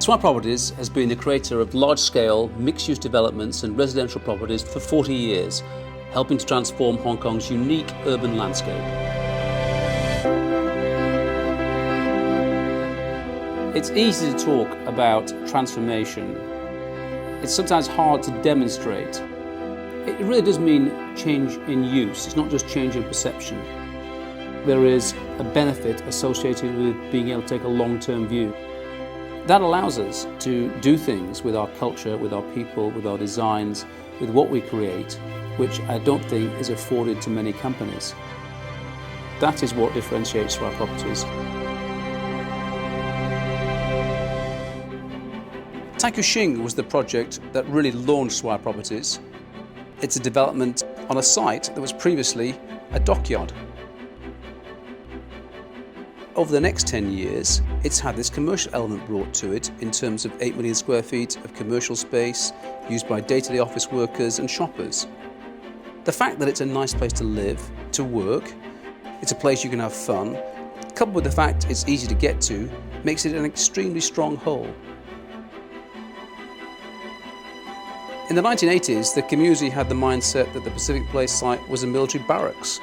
Swire Properties has been the creator of large-scale mixed-use developments and residential properties for 40 years, helping to transform Hong Kong's unique urban landscape. It's easy to talk about transformation. It's sometimes hard to demonstrate. It really does mean change in use. It's not just change in perception. There is a benefit associated with being able to take a long-term view. That allows us to do things with our culture, with our people, with our designs, with what we create, which I don't think is afforded to many companies. That is what differentiates Swire Properties. Taikoo Shing was the project that really launched Swire Properties. It's a development on a site that was previously a dockyard. Over the next 10 years, it's had this commercial element brought to it in terms of 8 million square feet of commercial space used by day-to-day office workers and shoppers. The fact that it's a nice place to live, to work, it's a place you can have fun, coupled with the fact it's easy to get to, makes it an extremely strong whole. In the 1980s, the community had the mindset that the Pacific Place site was a military barracks.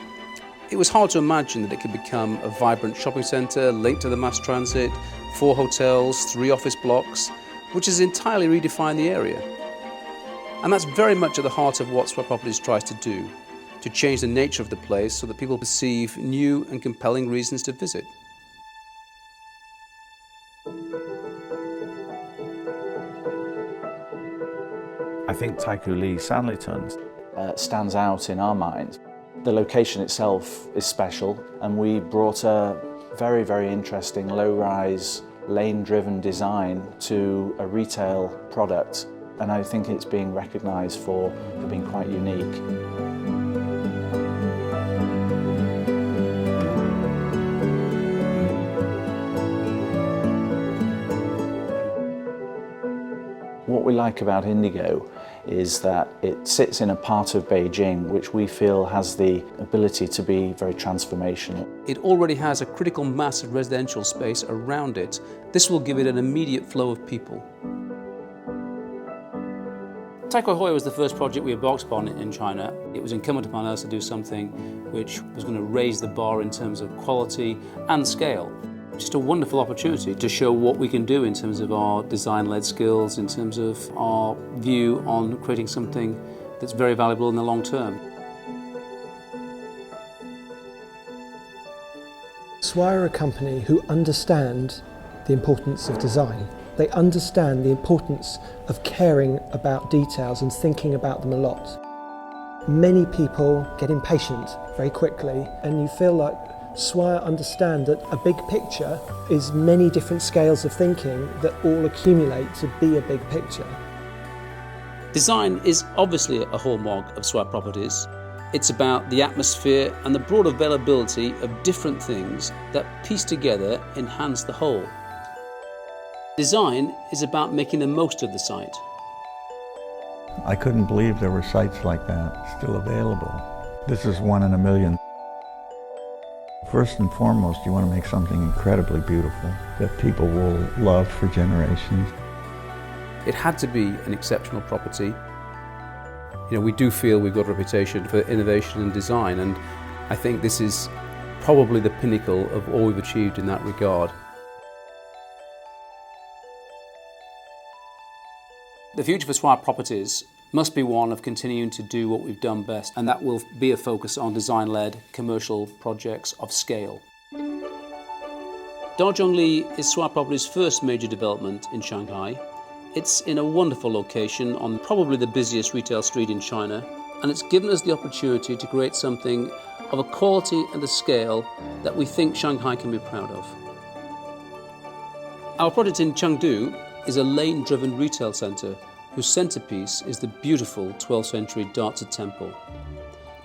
It was hard to imagine that it could become a vibrant shopping centre linked to the mass transit, 4 hotels, 3 office blocks, which has entirely redefined the area. And that's very much at the heart of what Swire Properties tries to do, to change the nature of the place so that people perceive new and compelling reasons to visit. I think Taikoo Li Sanlitun stands out in our minds. The location itself is special, and we brought a very, very interesting low-rise, lane-driven design to a retail product, and I think it's being recognised for being quite unique. What we like about Indigo is that it sits in a part of Beijing which we feel has the ability to be very transformational. It already has a critical mass of residential space around it. This will give it an immediate flow of people. Taikoo Hui was the first project we embarked upon in China. It was incumbent upon us to do something which was going to raise the bar in terms of quality and scale. Just a wonderful opportunity to show what we can do in terms of our design-led skills, in terms of our view on creating something that's very valuable in the long term. Swire are a company who understand the importance of design. They understand the importance of caring about details and thinking about them a lot. Many people get impatient very quickly, and you feel like Swire understand that a big picture is many different scales of thinking that all accumulate to be a big picture. Design is obviously a hallmark of Swire Properties. It's about the atmosphere and the broad availability of different things that pieced together enhance the whole. Design is about making the most of the site. I couldn't believe there were sites like that still available. This is one in a million. First and foremost, you want to make something incredibly beautiful that people will love for generations. It had to be an exceptional property. We do feel we've got a reputation for innovation and design, and I think this is probably the pinnacle of all we've achieved in that regard. The future for Swire Properties must be one of continuing to do what we've done best, and that will be a focus on design-led commercial projects of scale. Da Zhongli is Swire Properties' first major development in Shanghai. It's in a wonderful location on probably the busiest retail street in China, and it's given us the opportunity to create something of a quality and a scale that we think Shanghai can be proud of. Our project in Chengdu is a lane-driven retail centre whose centrepiece is the beautiful 12th century Dazi temple.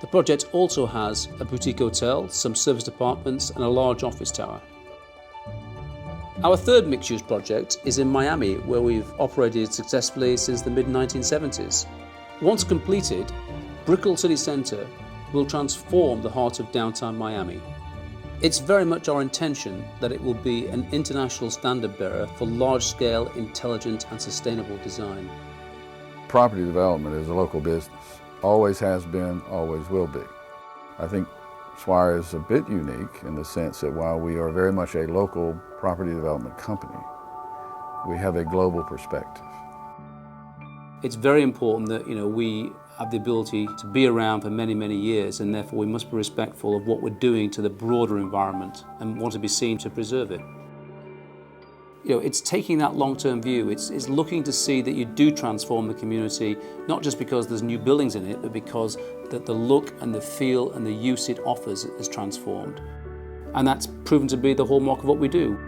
The project also has a boutique hotel, some serviced apartments and a large office tower. Our third mixed-use project is in Miami, where we've operated successfully since the mid-1970s. Once completed, Brickell City Centre will transform the heart of downtown Miami. It's very much our intention that it will be an international standard bearer for large-scale, intelligent and sustainable design. Property development is a local business. Always has been, always will be. I think Swire is a bit unique in the sense that while we are very much a local property development company, we have a global perspective. It's very important that we have the ability to be around for many, many years, and therefore we must be respectful of what we're doing to the broader environment and want to be seen to preserve it. It's taking that long-term view. It's looking to see that you do transform the community, not just because there's new buildings in it, but because the look and the feel and the use it offers is transformed. And that's proven to be the hallmark of what we do.